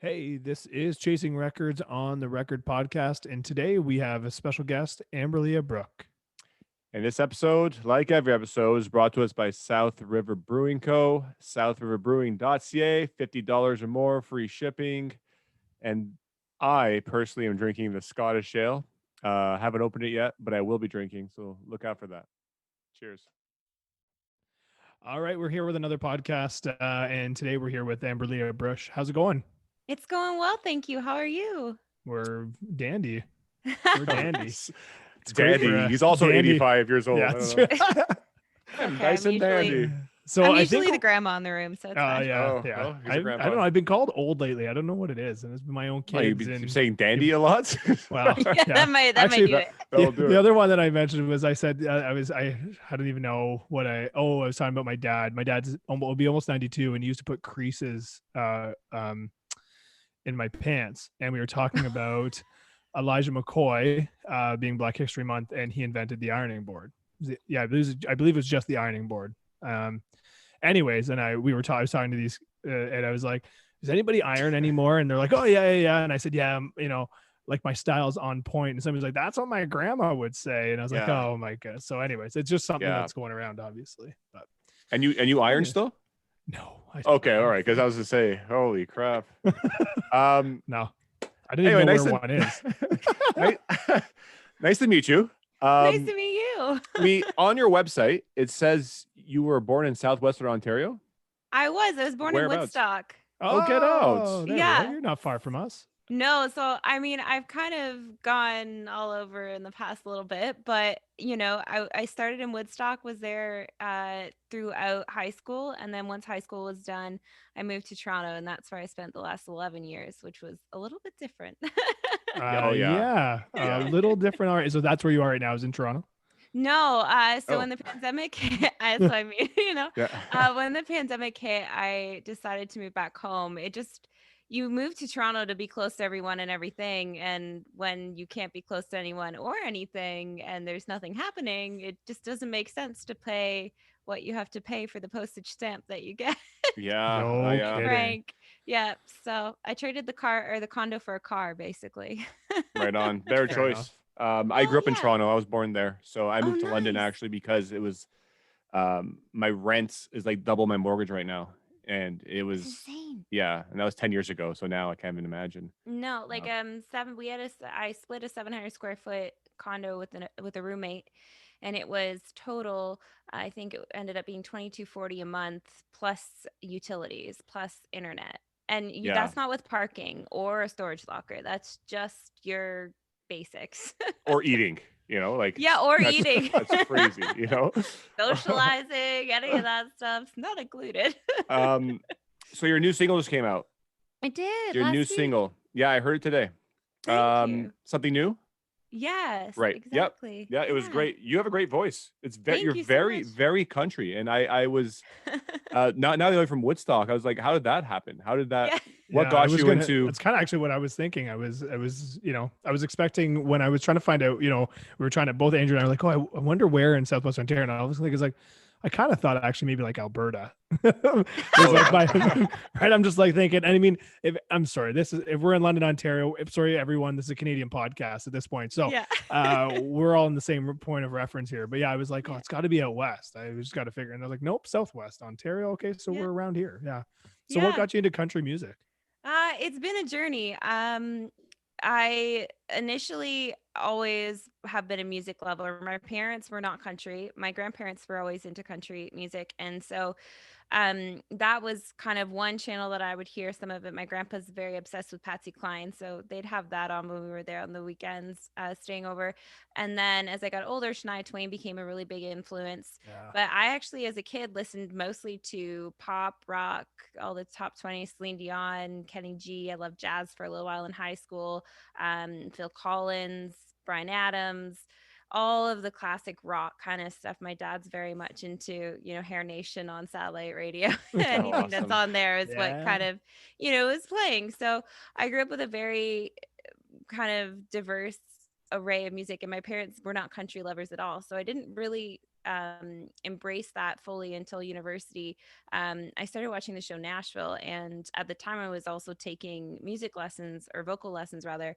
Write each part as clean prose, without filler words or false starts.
Hey, this is Chasing Records on the Record Podcast, and today we have a special guest, Amberlea Bruch. And this episode, like every episode, is brought to us by South River Brewing Co. SouthRiverBrewing.ca, $50 or more, free shipping. And I personally am drinking the Scottish Ale. Haven't opened it yet, but I will be drinking, so look out for that. Cheers. All right, we're here with another podcast, and today we're here with Amberlea Bruch. How's it going? It's going well, thank you. How are you? We're dandy. We're dandy. It's dandy. He's also dandy. 85 years old. Yeah, that's true. I'm Okay, nice I'm and dandy. So I'm I usually think the grandma in the room, so it's fine. yeah, Oh, yeah. well, he's a I grandpa. don't know. I've been called old lately. I don't know what it is, and it's been my own Well, kids. you're and saying dandy a lot? well, Yeah, that might do it. The other one that I mentioned was I said I don't even know what I was talking about my dad. My dad's will be almost 92, and he used to put creases in my pants, and we were talking about Elijah McCoy being Black History Month, and he invented the ironing board. I believe it was just the ironing board. Anyways, and I was talking to these, and I was like, "Does anybody iron anymore?" And they're like, "Oh yeah." And I said, "Yeah, like my style's on point." And somebody's like, "That's what my grandma would say." And I was like, Yeah. "Oh my god." So, anyways, it's just something Yeah. that's going around, obviously. But And you iron Yeah. still? no, I don't Okay, all know. right. Because I was to say, holy crap. No, I didn't Anyway, even know nice where one is. nice to meet you. Nice to meet you. On your website, it says you were born in southwestern Ontario. I was born in Whereabouts? Woodstock. Oh, get out. There we Yeah. go. You're not far from us. No, so I mean, I've kind of gone all over in the past a little bit, but I started in Woodstock, was there throughout high school, and then once high school was done, I moved to Toronto, and that's where I spent the last 11 years, which was a little bit different. Oh, yeah. A little different. All right, so that's where you are right now, is in Toronto. No, so Oh. when the pandemic hit, so I mean, Yeah. when the pandemic hit, I decided to move back home. You move to Toronto to be close to everyone and everything. And when you can't be close to anyone or anything and there's nothing happening, it just doesn't make sense to pay what you have to pay for the postage stamp that you get. Yeah. No Oh, yeah. kidding. Frank. Yeah. So I traded the car or the condo for a car, basically. Right on. Better Fair choice. I grew up in yeah. Toronto. I was born there. So I Oh, moved to London nice. actually because it was my rent is like double my mortgage right now. And it It's was insane. yeah, and that was 10 years ago. So now I can't even imagine. No, like Uh, I split a 700 square foot condo with a roommate, and it was total, I think it ended up being 2240 a month plus utilities plus internet. And Yeah. that's not with parking or a storage locker. That's just your basics. Or eating, like Yeah, or that's, eating. that's crazy, Socializing, any of that stuff's not included. So your new single just came out. I did Your last new week. single. Yeah, I heard it today. Thank you. Something new? Yes, Right. Yep. exactly. Yeah, it was great. You have a great voice. Thank You're you so very, much. very country. And I was now that I'm from Woodstock, I was like, how did that happen? How did that Yeah. what Yeah, got you into That's kind of actually what I was thinking. I was I was expecting when I was trying to find out, we were trying to, both Andrew and I were like, oh, I wonder where in Southwest Ontario. And I was like, I kind of thought actually maybe like Alberta. Right. I'm just like thinking, and I mean, if we're in London, Ontario, sorry, everyone, this is a Canadian podcast at this point. So Yeah. we're all in the same point of reference here. But yeah, I was like, oh, it's got to be out west. I just got to figure. And I was like, nope, Southwest Ontario. Okay, so Yeah. we're around here. Yeah. So what Yeah. got you into country music? It's been a journey. I initially always have been a music lover. My parents were not country. My grandparents were always into country music. And so that was kind of one channel that I would hear some of it. My grandpa's very obsessed with Patsy Cline, so they'd have that on when we were there on the weekends, staying over. And then as I got older, Shania Twain became a really big influence. Yeah. But I actually, as a kid, listened mostly to pop, rock, all the top 20, Celine Dion, Kenny G. I loved jazz for a little while in high school. Phil Collins, Bryan Adams, all of the classic rock kind of stuff. My dad's very much into, Hair Nation on satellite radio. Anything awesome. that's on there is what Yeah. kind of, is playing. So I grew up with a very kind of diverse array of music, and my parents were not country lovers at all. So I didn't really embrace that fully until university. I started watching the show Nashville, and at the time I was also taking music lessons, or vocal lessons rather,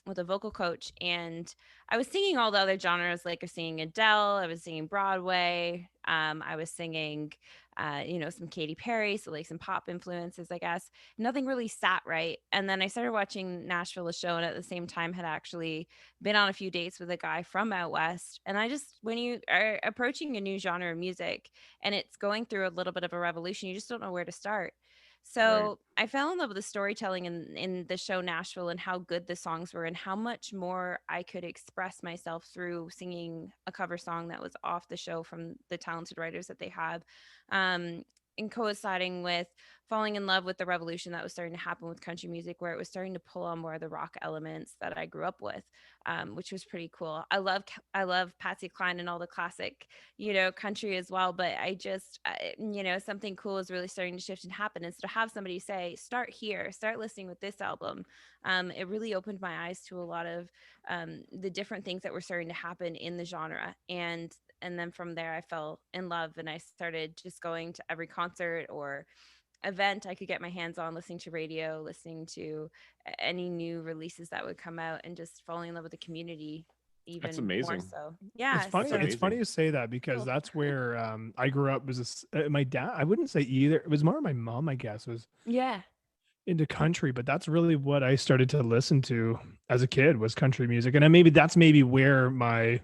with a vocal coach. And I was singing all the other genres, like I was singing Adele, I was singing Broadway, I was singing, some Katy Perry, so like some pop influences, I guess. Nothing really sat right. And then I started watching Nashville, the show, and at the same time had actually been on a few dates with a guy from out west. And I just, when you are approaching a new genre of music and it's going through a little bit of a revolution, you just don't know where to start. Right. So I fell in love with the storytelling in the show Nashville, and how good the songs were, and how much more I could express myself through singing a cover song that was off the show from the talented writers that they have. Um, and coinciding with falling in love with the revolution that was starting to happen with country music, where it was starting to pull on more of the rock elements that I grew up with, which was pretty cool. I love Patsy Cline and all the classic, country as well. But I just, something cool is really starting to shift and happen. And so to have somebody say, start here, start listening with this album, it really opened my eyes to a lot of the different things that were starting to happen in the genre. And then from there, I fell in love, and I started just going to every concert or event I could get my hands on, listening to radio, listening to any new releases that would come out, and just falling in love with the community That's even more amazing. so. It's Yeah. funny. So It's funny amazing. you say that, because cool. that's where I grew up. My dad. I wouldn't say either. It was more my mom, I guess, was Yeah. into country, but that's really what I started to listen to as a kid, was country music. And maybe that's maybe where my,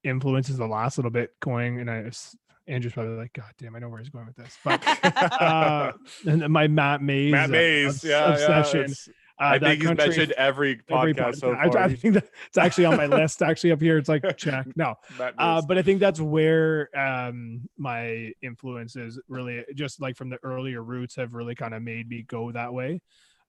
influences the last little bit going. And Andrew's probably like, God damn, I know where he's going with this. But and then my Matt Mays, Matt Mays. Yeah, yeah. obsession, I that think he's country, mentioned every every podcast so podcast. far. I think that it's actually on my list, actually up here. It's like, check. No. Matt Mays. But I think that's where my influences really, just like from the earlier roots, have really kind of made me go that way.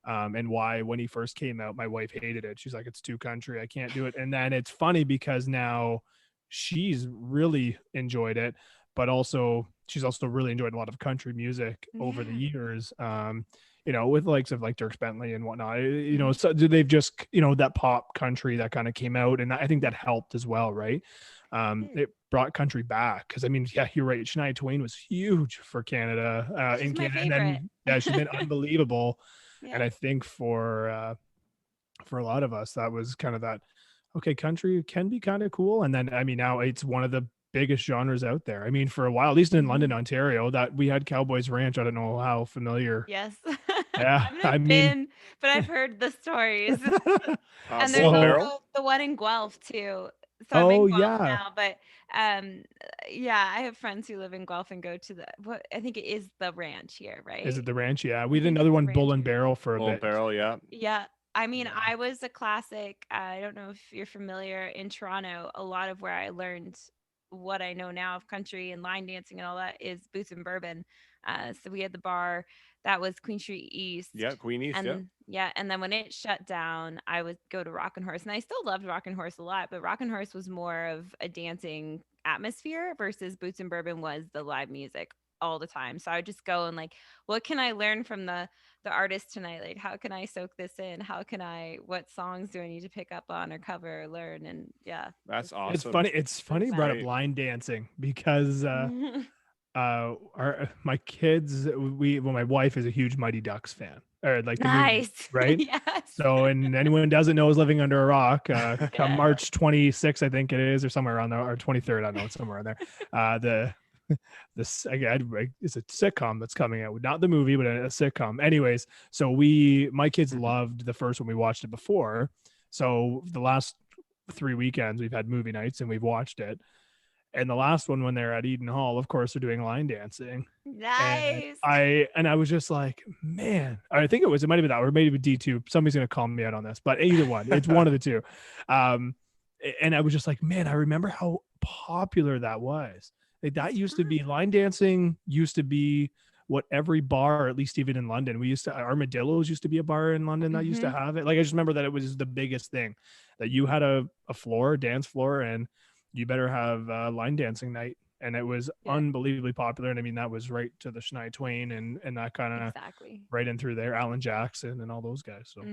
And why, when he first came out, my wife hated it. She's like, it's too country, I can't do it. And then it's funny because now she's really enjoyed it, but also she's also really enjoyed a lot of country music over the Yeah. years. With likes of like Dirk Bentley and whatnot, Mhm. so they've just, that pop country that kind of came out. And I think that helped as well, right? Did. It brought country back. Cause I mean, yeah, you're right. Shania Twain was huge for Canada, She's in my Canada. And favorite. then, yeah, she's been unbelievable. And Yeah. I think for a lot of us, that was kind of that, okay, country can be kind of cool. And then, I mean, now it's one of the biggest genres out there. I mean, for a while, at least in London, Mhm. Ontario, that we had Cowboys Ranch. I don't know how familiar. Yes. Yeah. I've never I mean, been, but I've heard the stories. And there's Bull and so, Barrel. also the one in Guelph too. So I'm oh in Guelph yeah. now, but um yeah, I have friends who live in Guelph and go to what I think it is the ranch here, Is right? it the ranch? Yeah. We I did think another it's the one, ranch Bull and here. Barrel, for a Bull and bit. Barrel. Yeah. Yeah. I mean, Yeah. I was a classic. I don't know if you're familiar in Toronto. A lot of where I learned what I know now of country and line dancing and all that is Boots and Bourbon. So we had the bar that was Queen Street Yeah. East. Queen East. Yeah. And yeah, and then when it shut down, I would go to Rock and Horse. And I still loved Rock and Horse a lot, but Rock and Horse was more of a dancing atmosphere versus Boots and Bourbon was the live music all the time. So I would just go and like, what can I learn from the artist tonight? Like, how can I soak this in? What songs do I need to pick up on or cover or learn? And yeah, That's just It's awesome. funny. It's for the funny you brought up Great. best. line dancing, because my kids, my wife is a huge Mighty Ducks fan, or like the movie, Nice. right? Yes. So, and anyone who doesn't know is living under a rock. Come Yeah. March 26th, I think it is, or somewhere around there, or 23rd, I don't know, it's somewhere in there. The this it's a sitcom that's coming out, not the movie, but a sitcom. Anyways, so my kids loved the first one. We watched it before, so the last 3 weekends we've had movie nights and we've watched it. And the last one, when they're at Eden Hall, of course, they're doing line dancing. And Nice. I was just like, man, I think it might have been that, or maybe D2. Somebody's gonna call me out on this, but either one, it's one of the two. And I was just like, man, I remember how popular that was. Like, that It's used to be, fun. line dancing used to be what every bar, at least even in London, Armadillos used to be a bar in London that used to Hmm. have it. Like, I just remember that it was the biggest thing, that you had a dance floor, and you better have line dancing night. and it was unbelievably popular. And I mean, that was right to the Shania Twain and that kind of Exactly. right in through there, Alan Jackson and all those guys. So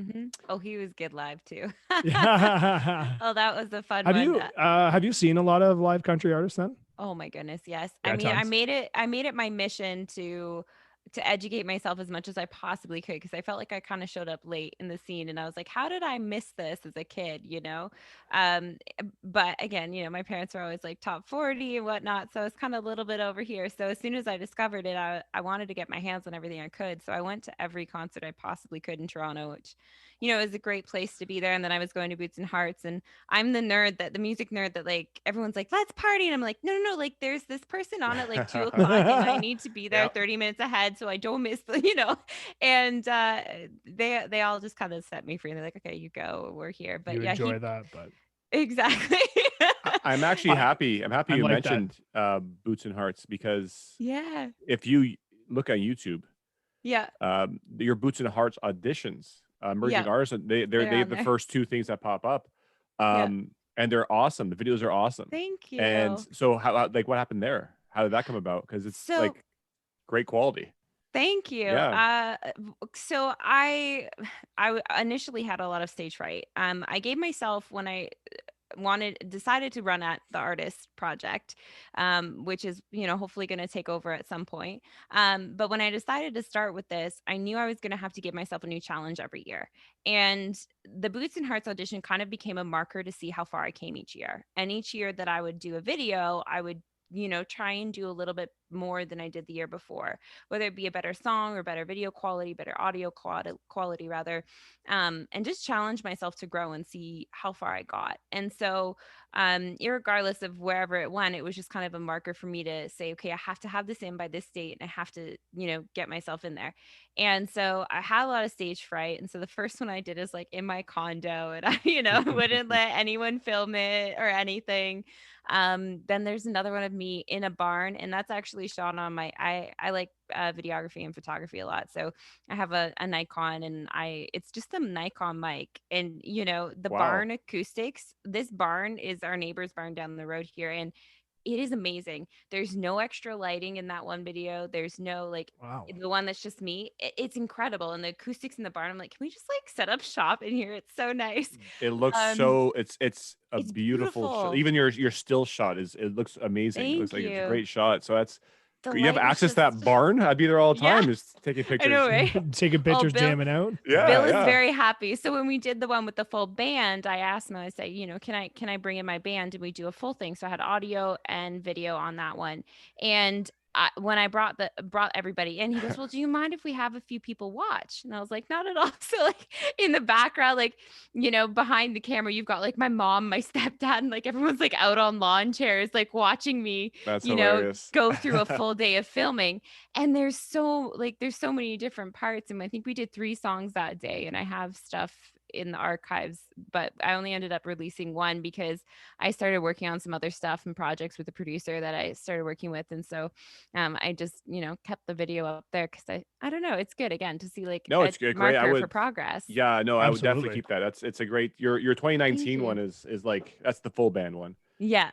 Oh, he was good live too. yeah. Oh, that was a fun one. Have you seen a lot of live country artists then? Oh my goodness, yes. Yeah, I mean, tons. I made it my mission to educate myself as much as I possibly could, because I felt like I kind of showed up late in the scene and I was like, how did I miss this as a kid, you know? But again, you know, my parents were always like top 40 and whatnot, so it's kind of a little bit over here. So as soon as I discovered it, I wanted to get my hands on everything I could. So I went to every concert I possibly could in Toronto, which, you know, is a great place to be there. And then I was going to Boots and Hearts, and I'm the music nerd that like everyone's like, let's party. And I'm like, no, like there's this person on at like 2 o'clock and I need to be there 30 minutes ahead so I don't miss the, you know. And they all just kind of set me free. And they're like, okay, you go, we're here. But You yeah, enjoy that, but exactly. I'm actually happy. I'm happy you like mentioned Boots and Hearts, because Yeah. if you look on YouTube, Yeah. your Boots and Hearts auditions, emerging Yeah. artists, they They're have on the there. first two things that pop up, Yeah. and they're awesome. The videos are awesome. Thank you. And so, how like what happened there? How did that come about? Because it's So- like great quality. Thank you. Yeah. So I initially had a lot of stage fright. I gave myself, when I decided to run at the artist project, which is, you know, hopefully going to take over at some point. But when I decided to start with this, I knew I was going to have to give myself a new challenge every year. And the Boots and Hearts audition kind of became a marker to see how far I came each year. And each year that I would do a video, I would, you know, try and do a little bit more than I did the year before, whether it be a better song or better video quality, better audio quality rather, and just challenge myself to grow and see how far I got. And so, irregardless of wherever it went, it was just kind of a marker for me to say, okay, I have to have this in by this date, and I have to, you know, get myself in there. And so I had a lot of stage fright. And so the first one I did is like in my condo, and I, you know, wouldn't let anyone film it or anything. Then there's another one of me in a barn, and that's actually shot on my I like videography and photography a lot, so I have a Nikon, and it's just a Nikon mic. And you know, the barn acoustics, this barn is our neighbor's barn down the road here, and it is amazing. There's no extra lighting in that one video. There's no like the one that's just me. It's incredible. And the acoustics in the barn, I'm like, can we just like set up shop in here? It's so nice. It looks so it's a beautiful shot. Even your still shot it looks amazing. It looks like it's a great shot. So that's you have access to that barn. I'd be there all the time, just taking pictures. I know, right? Taking pictures, jamming out. Yeah, Bill is very happy. So when we did the one with the full band, I asked him, I say, you know, can I bring in my band and we do a full thing? So I had audio and video on that one. And when I brought everybody in, he goes, well, do you mind if we have a few people watch? And I was like, not at all. So like in the background, like, you know, behind the camera, you've got like my mom, my stepdad, and like everyone's like out on lawn chairs, like watching me, That's you hilarious. know, go through a full day of filming. And there's so many different parts. And I think we did 3 songs that day, and I have stuff in the archives, but I only ended up releasing one because I started working on some other stuff and projects with the producer that I started working with. And so I just, you know, kept the video up there because I don't know, it's good again to see like it's great. marker for progress. Yeah, no, I would definitely keep that. It's a great your 2019 one is like that's the full band one. Yeah.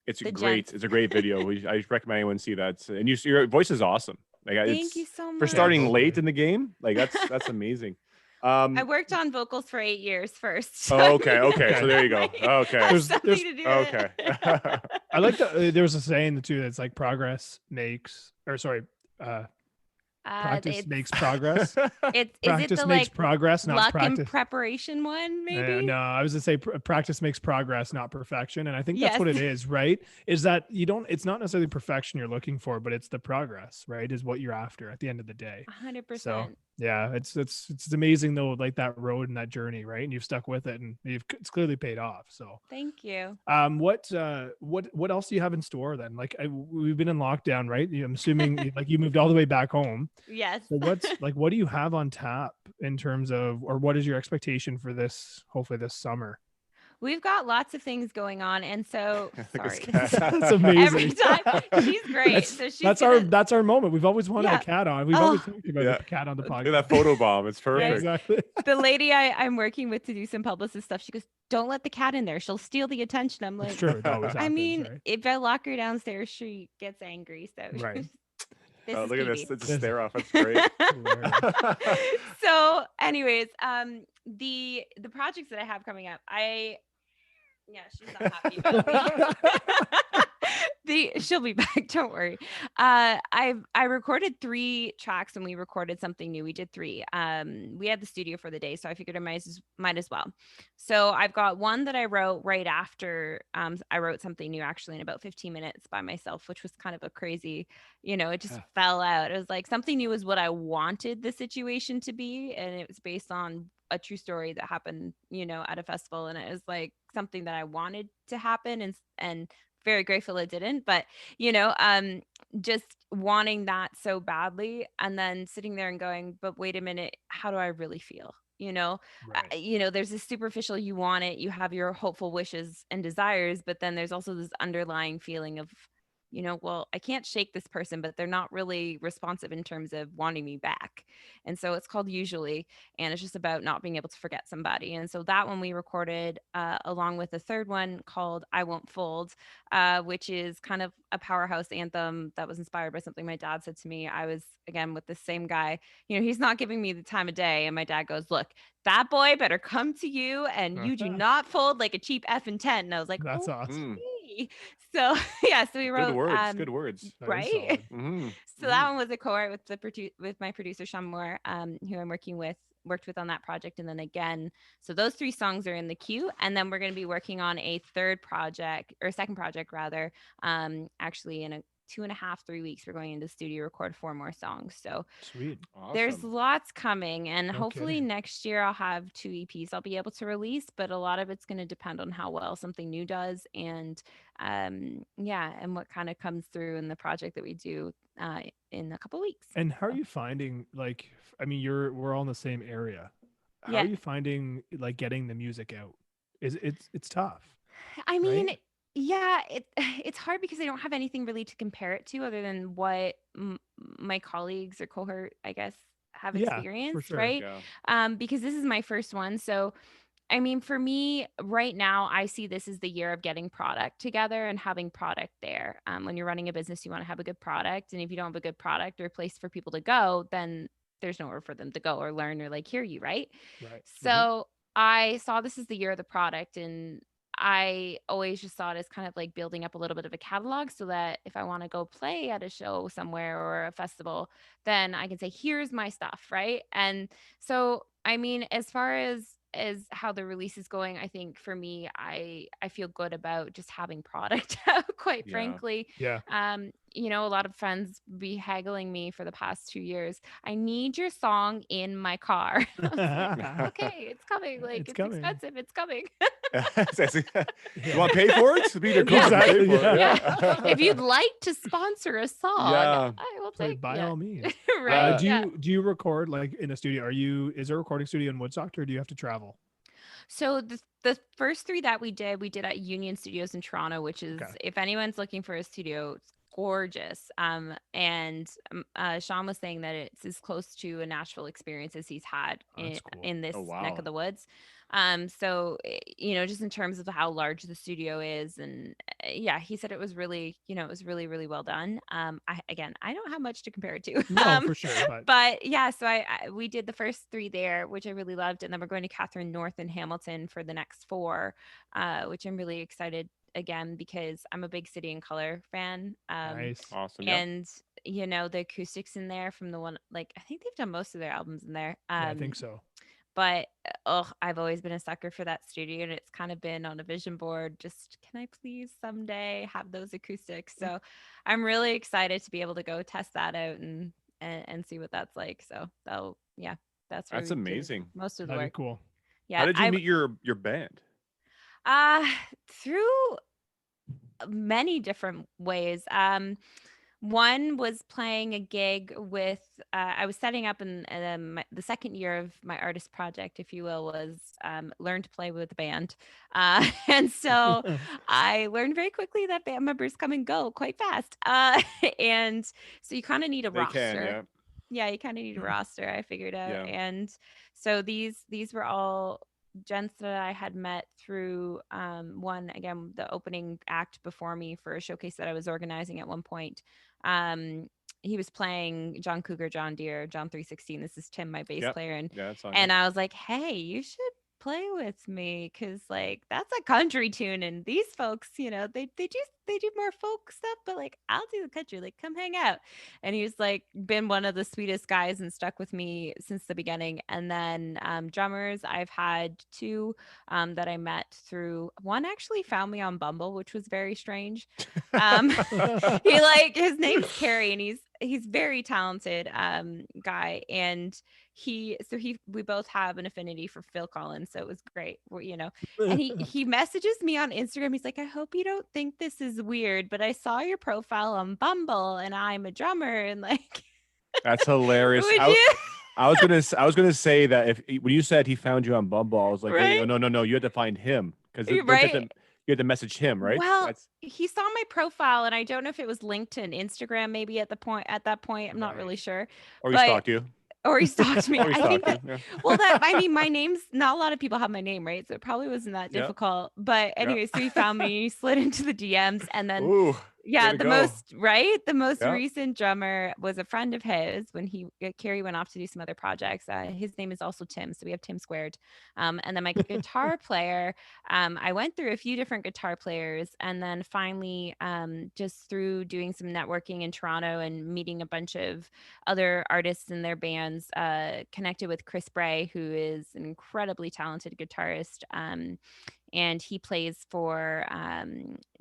It's a great video. I recommend anyone see that. And your voice is awesome. Like thank you so much for starting late in the game. Like that's amazing. I worked on vocals for 8 years first. So okay. So there you go. Okay. There's okay. I like there was a saying too that's like practice makes progress. Practice makes progress, not luck practice. and preparation one, maybe? No, I was gonna say practice makes progress, not perfection. And I think that's what it is, right? Is that it's not necessarily perfection you're looking for, but it's the progress, right? Is what you're after at the end of the day. 100%. So yeah, it's amazing though, like that road and that journey, right? And you've stuck with it, and it's clearly paid off. So thank you. What else do you have in store then? Like we've been in lockdown, right? I'm assuming like you moved all the way back home. Yes. So what do you have on tap in terms of, or what is your expectation for this, hopefully this summer? we've got lots of things going on, and so Look at sorry. this cat. That's amazing. Every time she's great. So she's That's our moment. We've always wanted Yeah. a cat on. We've Oh. always talked about Yeah. a cat on the Look at podcast. that photo bomb. It's Yeah, perfect. exactly. the lady I'm working with to do some publicist stuff. She goes, "Don't let the cat in there. She'll steal the attention." I'm It's like, true. It always happens, I mean, right? if I lock her downstairs, she gets angry. So Right. this Oh, is look at this. Phoebe. It's a stare off. That's great. So, anyways, the projects that I have coming up, she's not happy about me. She'll be back. Don't worry. I recorded 3 tracks and we recorded something new. We did 3. We had the studio for the day, so I figured I might as well. So I've got one that I wrote right after I wrote something new actually in about 15 minutes by myself, which was kind of a crazy, it just fell out. It was like something new is what I wanted the situation to be, and it was based on a true story that happened, at a festival, and it was like something that I wanted to happen, and very grateful it didn't, but just wanting that so badly, and then sitting there and going, but wait a minute, how do I really feel? Right. There's this superficial, you want it, you have your hopeful wishes and desires, but then there's also this underlying feeling of, well, I can't shake this person, but they're not really responsive in terms of wanting me back. And so it's called Usually, and it's just about not being able to forget somebody. And so that one we recorded along with a third one called I Won't Fold, which is kind of a powerhouse anthem that was inspired by something my dad said to me. I was, again, with the same guy, he's not giving me the time of day. And my dad goes, "Look, that boy better come to you, and you do not fold like a cheap effing tent." And I was like, That's "Oh, awesome. so yeah, so we wrote Good words. Good words. That is right. solid. Mm-hmm. So that one was a co-write with my producer Sean Moore, who I'm worked with on that project, and then again, so those 3 songs are in the queue, and then we're going to be working on a second project rather. Actually, in a 2.5, 3 weeks, we're going into the studio, record 4 more songs. So Sweet. there's Awesome. lots coming, and No hopefully kidding. next year I'll have 2 EPs I'll be able to release, but a lot of it's going to depend on how well something new does, and and what kind of comes through in the project that we do in a couple weeks. And how are you finding, like, I mean, we're all in the same area. How Yeah. are you finding, like, getting the music out? It's tough. I mean, right? yeah, it's hard because I don't have anything really to compare it to other than what my colleagues or cohort, I guess, have Yeah, for experienced, sure. right? Yeah. Because this is my first one. So, I mean, for me right now, I see this as the year of getting product together and having product there. When you're running a business, you want to have a good product. And if you don't have a good product or a place for people to go, then there's nowhere for them to go or learn or like hear you, right? Right. So I saw this as the year of the product, and I always just saw it as kind of like building up a little bit of a catalog so that if I want to go play at a show somewhere or a festival, then I can say, here's my stuff, right? And so, I mean, as far as how the release is going, I think for me, I feel good about just having product out, quite Yeah. frankly. Yeah. A lot of friends be haggling me for the past 2 years. I need your song in my car. I was like, okay, it's coming. Like It's it's coming. expensive. It's coming. You want to pay for it? Be their Yeah. club. Pay Exactly, for it. Yeah. If you'd like to sponsor a song, Yeah. I will Play take by all means. right. Do you record, like, in a studio? Is there a recording studio in Woodstock, or do you have to travel? So the first 3 that we did at Union Studios in Toronto, which is, Okay. if anyone's looking for a studio, it's gorgeous. And Sean was saying that it's as close to a Nashville experience as he's had Oh, that's cool. in this Oh, neck wow. of the woods. Just in terms of how large the studio is, and yeah, he said it was really, it was really, really well done. I don't have much to compare it to. No, for sure. But yeah, so we did the first 3 there, which I really loved, and then we're going to Catherine North and Hamilton for the next 4, which I'm really excited again because I'm a big City and Color fan. Nice. Awesome. Yep. And the acoustics in there from the one, like I think they've done most of their albums in there. Yeah, I think so. But I've always been a sucker for that studio, and it's kind of been on a vision board. Just, can I please someday have those acoustics? So I'm really excited to be able to go test that out and see what that's like. So that's where That's we do amazing. most of the That'd be work. cool. Yeah, How did you meet your band? through many different ways. One was playing a gig with, I was setting up in the second year of my artist project, if you will, was learn to play with the band. And so I learned very quickly that band members come and go quite fast. And so you kind of need a They can, roster. yeah. Yeah, you kind of need a roster, I figured out. Yeah. And so these were all gents that I had met through one, again, the opening act before me for a showcase that I was organizing at one point. Um, he was playing John Cougar, John Deere, John 316. This is Tim, my bass Yep. player. And Yeah, that's on. I was like, hey, you should play with me, because like that's a country tune, and these folks, you know, they do more folk stuff, but like I'll do the country, like come hang out. And he's like been one of the sweetest guys and stuck with me since the beginning. And then drummers, I've had two that I met through. One actually found me on Bumble, which was very strange. He like, his name's Carrie, and he's very talented guy. And we both have an affinity for Phil Collins, so it was great. You know, and he messages me on Instagram. He's like, I hope you don't think this is weird, but I saw your profile on Bumble and I'm a drummer, and like That's hilarious. would you? I was gonna say that when you said he found you on Bumble, I was like, Right? hey, no, you had to find him, because Right? you had to message him, right? Well, he saw my profile, and I don't know if it was linked to an Instagram maybe at that point. I'm not really sure. Or he But stalked you. or he stalked me. Or he I think stalked that, you. well, I mean, my name's not a lot of people have my name, right? So it probably wasn't that Yep. difficult. But anyway, so he found me, he slid into the DMs, and then Ooh, yeah, way to go. the most Yep. recent drummer was a friend of his when Carrie went off to do some other projects. His name is also Tim, so we have Tim squared. And then my guitar player, I went through a few different guitar players, and then finally, just through doing some networking in Toronto and meeting a bunch of other artists and their bands, connected with Chris Bray, who is an incredibly talented guitarist. And he plays for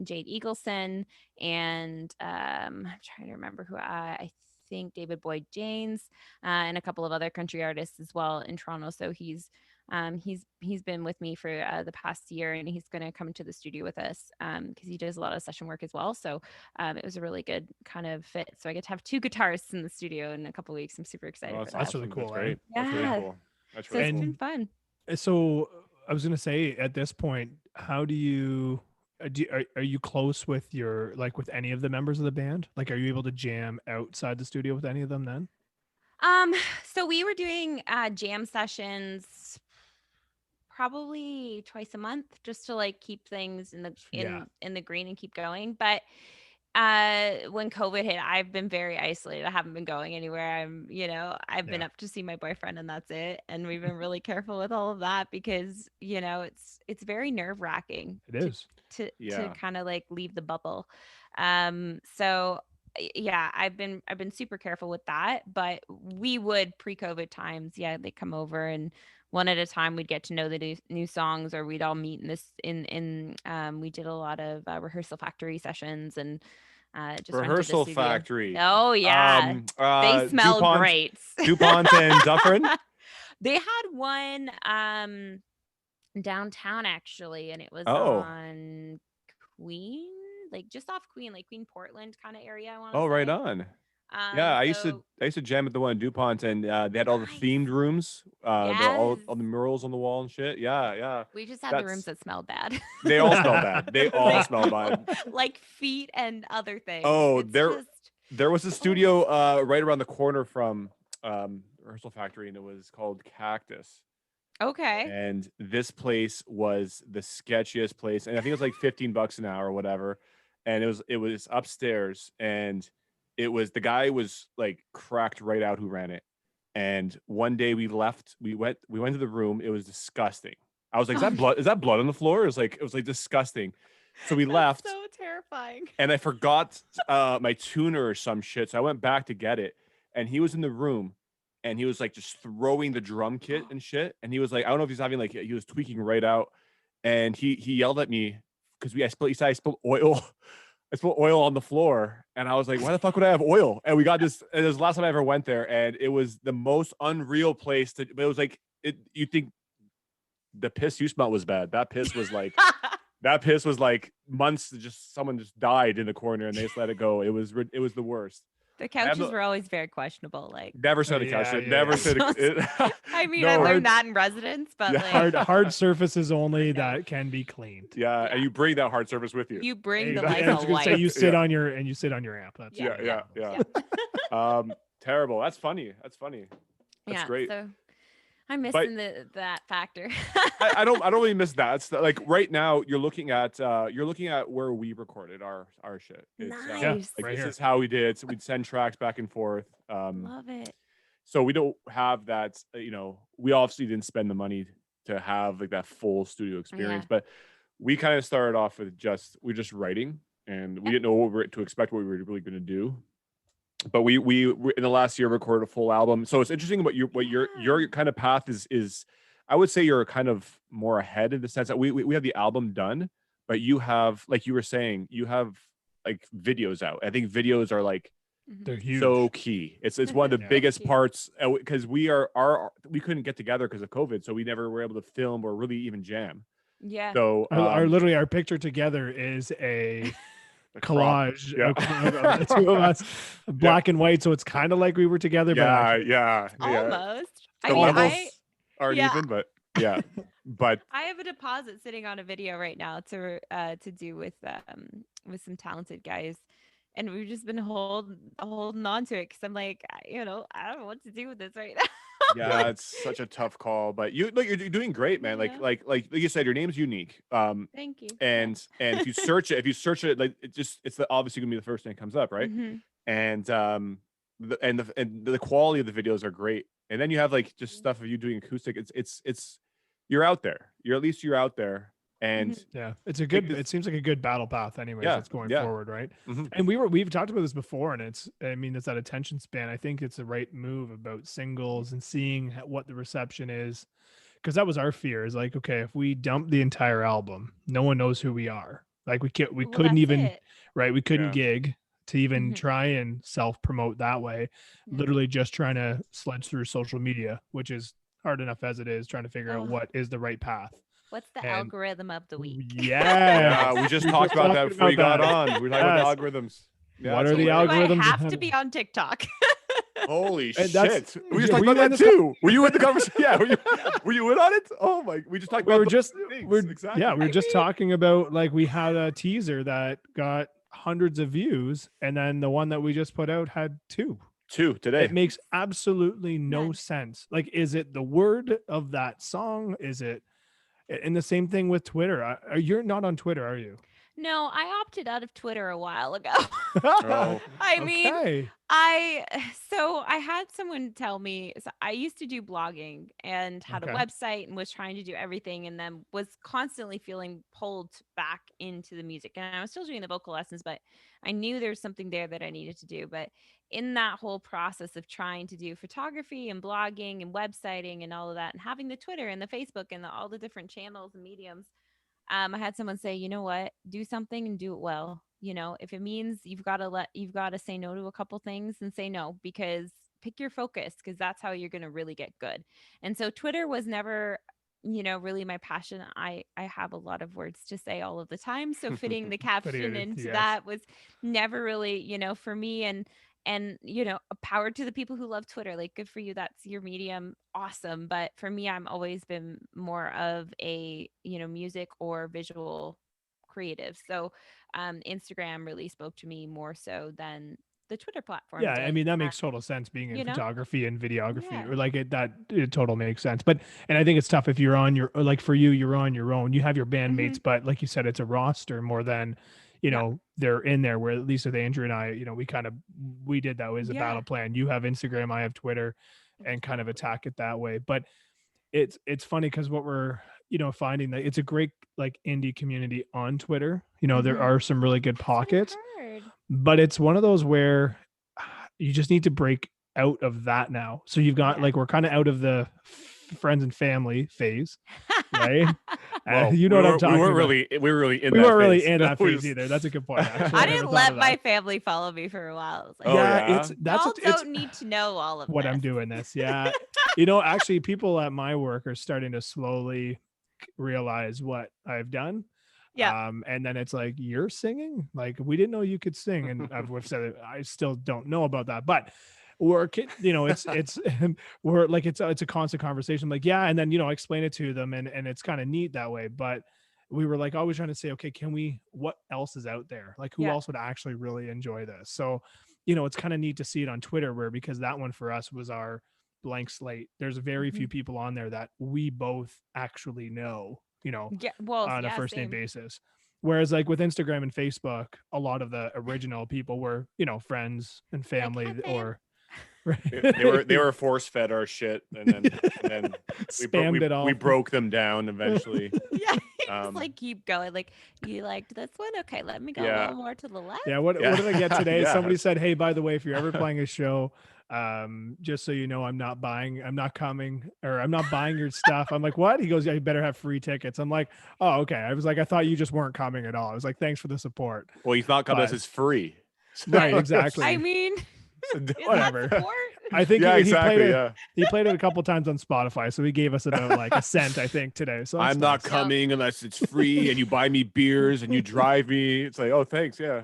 Jade Eagleson, and I'm trying to remember who I think David Boyd James, and a couple of other country artists as well in Toronto. So he's been with me for the past year, and he's going to come to the studio with us because he does a lot of session work as well. So it was a really good kind of fit. So I get to have two guitarists in the studio in a couple of weeks. I'm super excited for that. That's really cool. That's great. Yeah. That's really cool. That's So really it's cool. been fun. So I was gonna say, at this point, how do you are you close with with any of the members of the band? Like, are you able to jam outside the studio with any of them then? So we were doing jam sessions probably twice a month, just to like keep things in the green and keep going. But when COVID hit, I've been very isolated. I haven't been going anywhere. I've been up to see my boyfriend, and that's it. And we've been really careful with all of that because, it's very nerve-wracking. It is. To kind of like leave the bubble. So yeah, I've been super careful with that, but we would pre-COVID times, they come over, and one at a time we'd get to know the new songs, or we'd all meet we did a lot of rehearsal factory sessions, and just Rehearsal factory. Oh yeah. They smell great. DuPont and Dufferin. They had one downtown actually, and it was on Queen, like just off Queen, like Queen Portland kind of area, I want to say. Right on. I used to jam at the one in DuPont, and they had all the themed rooms, all the murals on the wall and shit. Yeah. We just had the rooms that smelled bad. They all smell bad. They all smell bad. Like feet and other things. Oh, there was a studio right around the corner from Rehearsal Factory, and it was called Cactus. Okay. And this place was the sketchiest place, and I think it was like $15 an hour or whatever. And it was upstairs, and the guy was like cracked right out who ran it. And one day we went to the room. It was disgusting. I was like, is that blood on the floor? It was like disgusting. So we left. So terrifying. And I forgot my tuner or some shit. So I went back to get it, and he was in the room, and he was like just throwing the drum kit and shit. And he was like, I don't know if he's having he was tweaking right out. And he yelled at me because he said I spilled oil. I spilled oil on the floor, and I was like, why the fuck would I have oil? And we got this. And it was the last time I ever went there, and it was the most unreal place but it was like, you think the piss you smelled was bad. That piss was like That piss was like months. Just someone just died in the corner, and they just let it go. It was the worst. The couches were always very questionable. Like never said a couch. Never said it. I mean, No. I learned that in residence, but like hard surfaces only that can be cleaned. Yeah, and you bring that hard surface with you. You bring the I was Lysol gonna say wipe. you sit on your amp. That's Yeah. Terrible. That's funny. That's great. So I'm missing that factor. I don't really miss that. It's like right now you're looking at where we recorded our shit. It's, nice. like right this here. is how we did it. So we'd send tracks back and forth. Love it. So we don't have that. We obviously didn't spend the money to have like that full studio experience, but we kind of started off with we're just writing, and we didn't know what to expect, what we were really going to do. But we in the last year recorded a full album. So it's interesting what your kind of path is. I would say you're kind of more ahead in the sense that we have the album done, but you have, like you were saying, you have like videos out. I think videos are like they're huge. So key. It's one of the biggest parts, because we couldn't get together because of COVID, so we never were able to film or really even jam. Yeah. So our picture together is a collage of the two of us, black and white, so it's kind of like we were together. Almost. The levels aren't even, but but I have a deposit sitting on a video right now to do with some talented guys, and we've just been holding on to it because I'm like, I don't know what to do with this right now. Yeah, it's such a tough call, but you're doing great, man. Like you said, your name's unique. Thank you. And if you search it, like it's obviously gonna be the first thing that comes up, right? Mm-hmm. And the quality of the videos are great. And then you have like just stuff of you doing acoustic. It's you're out there. You're out there. And it seems like a good battle path anyways. It's going forward, right? Mm-hmm. And we've talked about this before, and it's that attention span. I think it's the right move about singles and seeing what the reception is, because that was our fear, is like, okay, if we dump the entire album, no one knows who we are. Like we couldn't even we couldn't gig to even try and self-promote that way. Literally just trying to sledge through social media, which is hard enough as it is, trying to figure out what is the right path. What's the algorithm of the week? Yeah, we just talked about that before you got on. We talked about algorithms. Yeah, what are the algorithms? Do I have to be on TikTok? Holy shit! We just talked about that too. Were you in the conversation? Yeah, were you in on it? Oh my! We just talked about. We were just talking about, like, we had a teaser that got hundreds of views, and then the one that we just put out had two today. It makes absolutely no sense. Like, is it the word of that song? Is it? And the same thing with Twitter. You're not on Twitter, are you? No, I opted out of Twitter a while ago. I mean, I had someone tell me, so I used to do blogging and had a website and was trying to do everything, and then was constantly feeling pulled back into the music. And I was still doing the vocal lessons, but I knew there was something there that I needed to do. But in that whole process of trying to do photography and blogging and websiting and all of that, and having the Twitter and the Facebook and all the different channels and mediums, I had someone say, you know what, do something and do it well. If it means you've got to say no to a couple things, and say no, because pick your focus, because that's how you're going to really get good. And so Twitter was never, really my passion. I have a lot of words to say all of the time. So fitting the caption into that was never really, for me. And a power to the people who love Twitter. Like, good for you. That's your medium. Awesome. But for me, I'm always been more of a, music or visual creative. So Instagram really spoke to me more so than the Twitter platform. Yeah, I mean, that makes total sense, being in photography and videography, or like it totally makes sense. But, and I think it's tough if you're on your, like for you, you're on your own, you have your bandmates, but like you said, it's a roster more than, they're in there, where at least with Andrew and I, we did that as a battle plan. You have Instagram, I have Twitter, and kind of attack it that way. But it's funny because what we're, finding that it's a great like indie community on Twitter. There are some really good pockets, but it's one of those where you just need to break out of that now. So you've got like, we're kind of out of the friends and family phase, right? Well, what I'm talking about. We were really in that phase either. That's a good point. Actually. I didn't let my family follow me for a while. I was like, don't need to know all of what this. I'm doing this. Yeah. Actually, people at my work are starting to slowly realize what I've done. Yeah. And then it's like, you're singing? Like, we didn't know you could sing. And we've said it, I still don't know about that, but it's we're like, it's a constant conversation. Like, yeah. And then, I explain it to them, and it's kind of neat that way. But we were like always trying to say, okay, what else is out there? Like, who Yeah. else would actually really enjoy this? So, it's kind of neat to see it on Twitter, because that one for us was our blank slate. There's very few people on there that we both actually know, Yeah. Well, on a yeah, first name same. basis. Whereas like with Instagram and Facebook, a lot of the original people were, friends and Like, family, hi, fam. or They were force fed our shit, and then spammed it all. We broke them down eventually. Yeah. Just like keep going. Like, you liked this one? Okay, let me go a little more to the left. Yeah. What did I get today? Yeah. Somebody said, hey, by the way, if you're ever playing a show, just so you know, I'm not coming, or I'm not buying your stuff. I'm like, what? He goes, yeah, you better have free tickets. I'm like, oh, okay. I was like, I thought you just weren't coming at all. I was like, thanks for the support. Well, he's not coming. This is free. Right, exactly. I mean, whatever. Support? I think Yeah, he exactly. played it a couple times on Spotify, so he gave us about like a cent, I think, today. So I'm not coming unless it's free, and you buy me beers and you drive me. It's like, oh, thanks, yeah.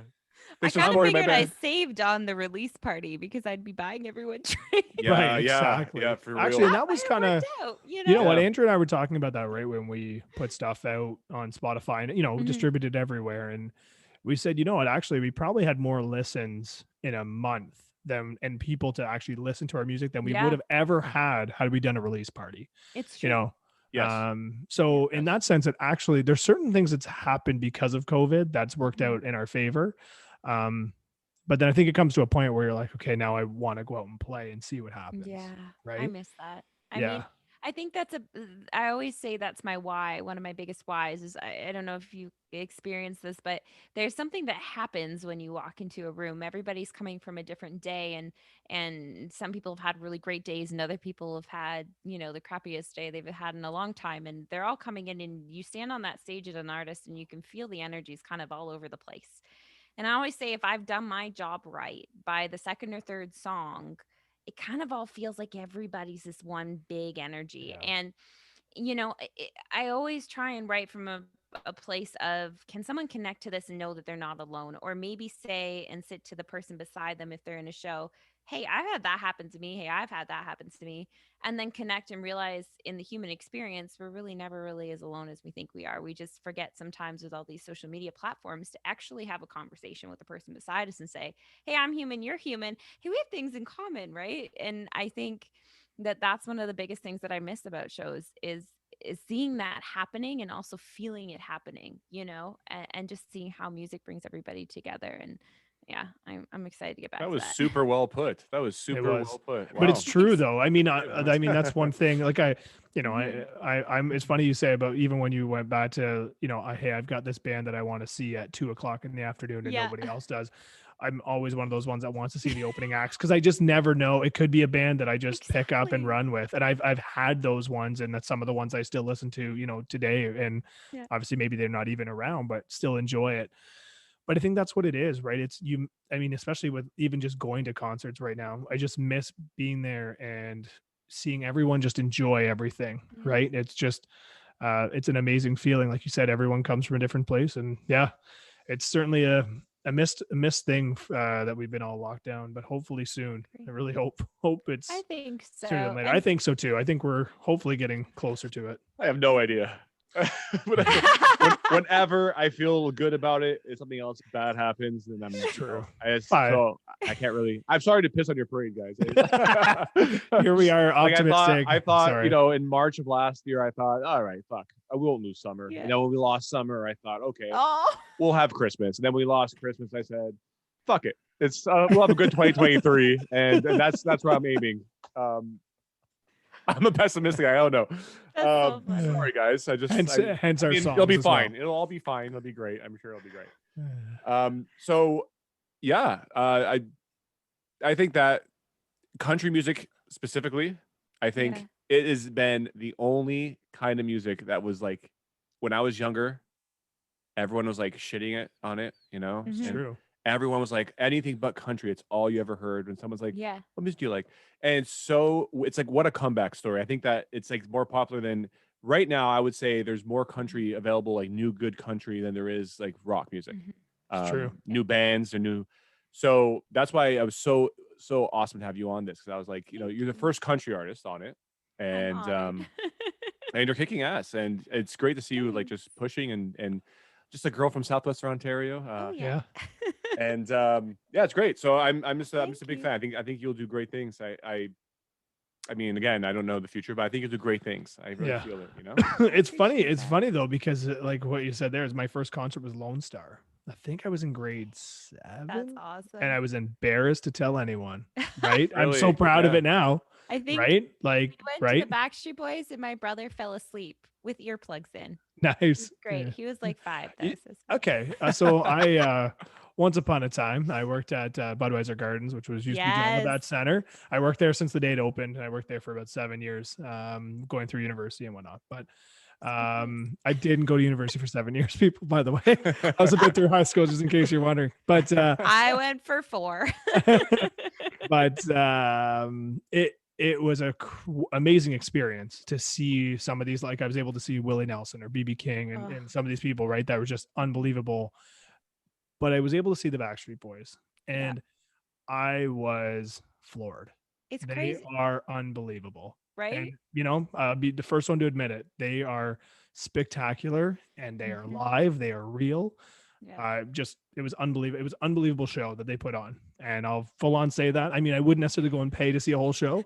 I Thanks for kind of supporting my figured I band. saved on the release party because I'd be buying everyone drinks. Yeah, Right, exactly. Yeah, for Actually, real. and that was kind of, you you know what, Yeah. Andrew and I were talking about that right when we put stuff out on Spotify and distributed everywhere, and we said, you know what, actually, we probably had more listens in a month and people to actually listen to our music than we would have ever had we done a release party. It's true. Yes. So in that sense, it actually, there's certain things that's happened because of COVID that's worked out in our favor. But then I think it comes to a point where you're like, okay, now I want to go out and play and see what happens. Yeah. Right. I miss that. I mean, I think I always say that's my why. One of my biggest whys is, I don't know if you experience this, but there's something that happens when you walk into a room. Everybody's coming from a different day, and some people have had really great days, and other people have had, the crappiest day they've had in a long time. And they're all coming in, and you stand on that stage as an artist and you can feel the energies kind of all over the place. And I always say, if I've done my job right by the second or third song, it kind of all feels like everybody's this one big energy. Yeah. And, I always try and write from a place of, can someone connect to this and know that they're not alone? Or maybe say and sit to the person beside them if they're in a show, hey, I've had that happen to me. Hey, I've had that happen to me. And then connect and realize in the human experience, we're really never really as alone as we think we are. We just forget sometimes with all these social media platforms to actually have a conversation with the person beside us and say, hey, I'm human, you're human. Hey, we have things in common, right? And I think that's one of the biggest things that I miss about shows is seeing that happening and also feeling it happening, and just seeing how music brings everybody together. And yeah, I'm excited to get back to that. That was super well put. That was super well put. Wow. But it's true though. I mean, that's one thing. Like I'm. It's funny you say about even when you went back to, hey, I've got this band that I want to see at 2:00 in the afternoon and nobody else does. I'm always one of those ones that wants to see the opening acts because I just never know. It could be a band that I just pick up and run with. And I've had those ones, and that's some of the ones I still listen to, today. And obviously maybe they're not even around, but still enjoy it. But I think that's what it is, right? Especially with even just going to concerts right now, I just miss being there and seeing everyone just enjoy everything, right? It's just, it's an amazing feeling. Like you said, everyone comes from a different place, and it's certainly a missed thing that we've been all locked down, but hopefully soon. I really hope it's. I think so. I think so too. I think we're hopefully getting closer to it. I have no idea. Whenever I feel good about it, if something else bad happens, then I'm true. I can't really. I'm sorry to piss on your parade, guys. Here we are, optimistic. I thought, in March of last year, I thought, all right, fuck, I won't lose summer. Yeah. And then when we lost summer, I thought, okay, we'll have Christmas. And then we lost Christmas. I said, fuck it. It's we'll have a good 2023, and that's where I'm aiming. I'm a pessimistic. I don't know. Sorry, guys. Hence our song. It'll be fine. Well. It'll all be fine. It'll be great. I'm sure it'll be great. So yeah, I think that country music specifically, I think it has been the only kind of music that was like, when I was younger, everyone was like shitting on it, It's true. Everyone was like, anything but country. It's all you ever heard. When someone's like, what music do you like? And so it's like, what a comeback story. I think that it's like more popular than right now I would say there's more country available, like new good country, than there is like rock music. Mhm. It's true. New bands or new. So that's why I was so awesome to have you on this, because I was like, you're the you. first country artist on it, I'm and honored. and you're kicking ass, and it's great to see you like Thanks. just pushing and just a girl from Southwestern Ontario. Oh yeah. Yeah. And yeah, it's great. So I'm just a Thank big you. fan. I think you'll do great things. I mean, again, I don't know the future, but I think you'll do great things. I really Yeah. feel it. It's funny. appreciate It's that. funny though, because like what you said there is my first concert was Lone Star. I think I was in grade That's 7, awesome. and I was embarrassed to tell anyone. Right? I'm so Really, proud of yeah. it now. I think Right? we Like, went to right? the Backstreet Boys and my brother fell asleep with earplugs in. It Nice. was great. Yeah. He was like 5 though. Ye- So it's fine. Okay. So I once upon a time I worked at Budweiser Gardens, which was used to be John Yes. Labatt Center. I worked there since the day it opened. I worked there for about 7 years, going through university and whatnot. But I didn't go to university for 7 years, people, by the way. I was a bit through high school, just in case you're wondering. But I went for 4. but it was a amazing experience to see some of these. Like I was able to see Willie Nelson or BB King and, Ugh. and some of these people, right, that were just unbelievable. But I was able to see the Backstreet Boys, Yeah. and I was floored. It's They crazy, are unbelievable. right? And I'll be the first one to admit it. They are spectacular, and they are Mhm. live. They are real. Yeah. It was unbelievable. It was an unbelievable show that they put on, and I'll full on say that. I mean, I wouldn't necessarily go and pay to see a whole show,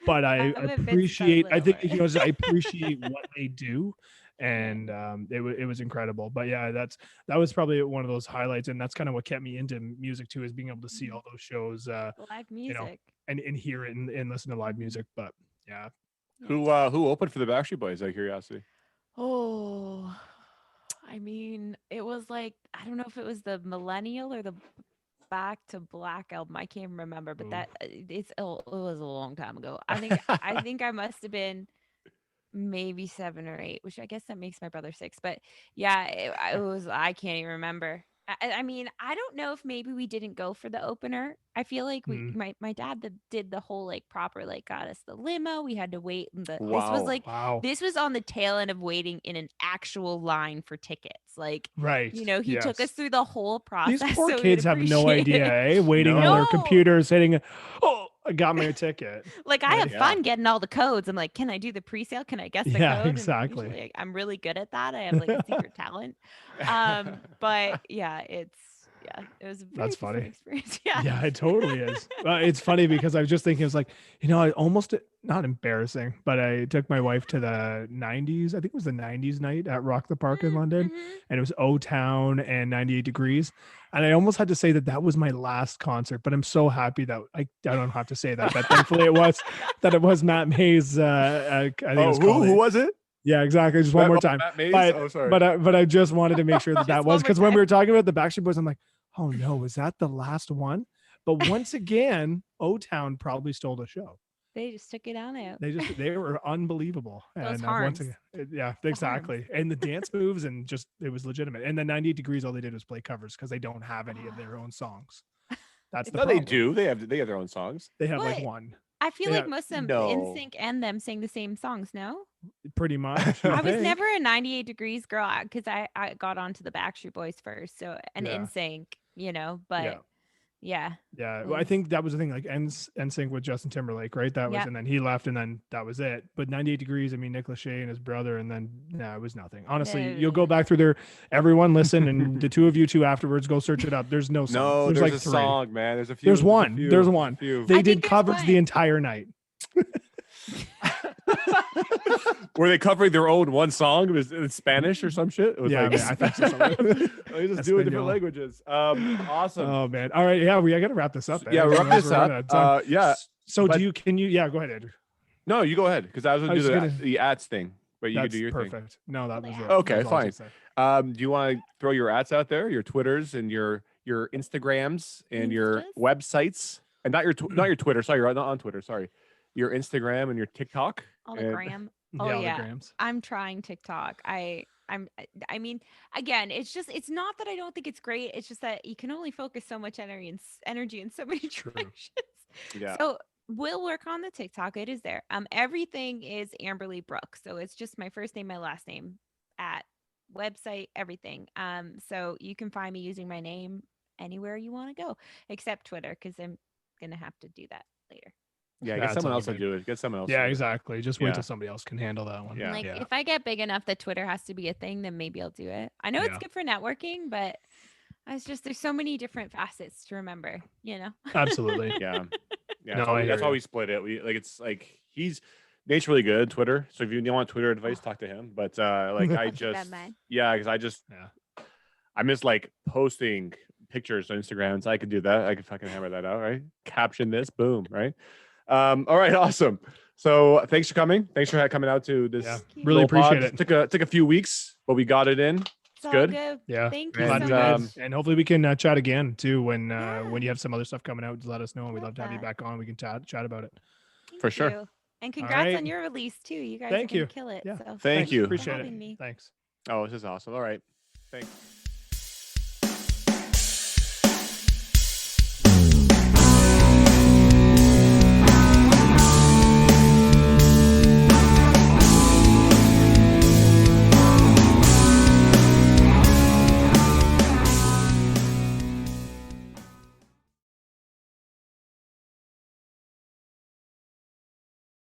but I Some of it's appreciate. I think over. I appreciate what they do, and it was incredible. But yeah, that was probably one of those highlights, and that's kind of what kept me into music too, is being able to see all those shows, Live you know, music. and hear it and listen to live music. But yeah, Yeah. Who opened for the Backstreet Boys? Out of curiosity. Oh, I mean, it was like, I don't know if it was the Millennial or the Back to Black album. I can't remember, but Ooh. that it was a long time ago. I think I must have been maybe 7 or 8, which I guess that makes my brother 6. But yeah, it was, I can't even remember. I mean, I don't know if maybe we didn't go for the opener. I feel like Hmm. my dad did the whole like proper, like got us the limo. We had to wait, and this was Wow. like Wow. this was on the tail end of waiting in an actual line for tickets. Like, Right. he took us Yes. through the whole These process, poor so we'd kids have no appreciate idea, it. waiting on No. their No. computers, hitting, oh, I got my ticket. Like, I Right? have Yeah. fun getting all the codes. I'm like, can I do the pre-sale? Can I guess the Yeah, code? And exactly. usually I'm really good at that. I have like a secret talent. But yeah, it was a very That's different funny. experience. Yeah. Yeah, it totally is. It's funny because I was just thinking, it was like, I almost, not embarrassing, but I took my wife to the 90s. I think it was the 90s night at Rock the Park in London, Mhm. and it was O Town and 98 Degrees. And I almost had to say that was my last concert, but I'm so happy that I don't have to say that. But thankfully it was Matt Mays. I think it Oh, was called who was it? Yeah, exactly. Just one more time. Matt Mays? But Oh, sorry. but I just wanted to make sure that Just was, one more because when we time. were talking about the Backstreet Boys, I'm like, oh no, was that the last one? But once again, O Town probably stole the show. They just took it on out. They were unbelievable. Those And once harms. again, yeah, The exactly. And the dance moves, and just, it was legitimate. And then 98 Degrees, all they did was play covers because they don't have any of their own songs. That's the No, they problem. do. They have their own songs. They have like But one, I feel Yeah. like most of them, No. NSYNC and them, sing the same songs. No, pretty much. you I was think. never a 98 Degrees girl because I got onto the Backstreet Boys first. So, and Yeah. NSYNC, but Yeah. yeah. Yeah, it well, I was- think that was the thing, like NSYNC with Justin Timberlake, right? That was, Yep. and then he left, and then that was it. But 98 Degrees, I mean, Nick Lachey and his brother, and then it was nothing. Honestly, you'll go back through there. Everyone listen, and the two of you two afterwards, go search it up. There's no song. No, there's like a 3. song, man. There's a few. There's one. few. There's one. A few. They I did think there's covers the one. entire night. Were they covering their own one song? It was in Spanish or some shit? It was Yeah, like, man, I think so. they just do it in different Espanol. languages. Awesome. Oh man! All right, yeah, I got to wrap this up. Yeah, wrap this up. Yeah. So but- Yeah, go ahead, Andrew. No, you go ahead, because I was going to do was the ads thing, but you can That's do your thing. perfect. No, that was it. Okay, That was all I fine. was gonna say. Do you want to throw your ads out there, your Twitters and your Instagrams and your Instas? websites, and not your Twitter? Sorry, you're not on Twitter. Sorry, your Instagram and your TikTok. All the and- gram. Yeah, Oh all the yeah. grams. I'm trying TikTok. I mean, again, it's not that I don't think it's great. It's just that you can only focus so much energy and so many True. directions. Yeah. So We'll work on the TikTok. It is there. Everything is Amberlea Bruch. So it's just my first name, my last name at website, everything. So you can find me using my name anywhere you want to go, except Twitter, because I'm gonna have to do that later. Yeah, get That's someone all else to good. do it. Get someone else. Yeah, to do it. exactly. Just wait Yeah. till somebody else can handle that one. Yeah. Like Yeah. if I get big enough that Twitter has to be a thing, then maybe I'll do it. I know it's Yeah. good for networking, but it's just there's so many different facets to remember, you know. Absolutely. Yeah. Yeah. No, that's, why I we, hear that's why ya. we split it. It's like Nate's really good at Twitter. So if you want Twitter advice, talk to him. But like I I'll keep that in just mind. because Yeah. I miss like posting pictures on Instagram. So I could do that. I could fucking hammer that out, right? Caption this, boom, right? All right, awesome. So thanks for coming. Thanks for coming out to this Yeah. you. Really little pod. appreciate it. Took a few weeks, but we got it in. It's all good. good. Yeah. Thank you Glad so we much. did. And hopefully we can chat again too when Yeah. you have some other stuff coming out. Just let us know, and we'd Love love to have you that. back on. We can chat about it. Thank For sure. you. And congrats right. on your release too. You guys Thank are gonna you. kill it. Yeah. So Thank thanks you. for Appreciate having it. me. Thanks. Oh, this is awesome. All right. Thanks.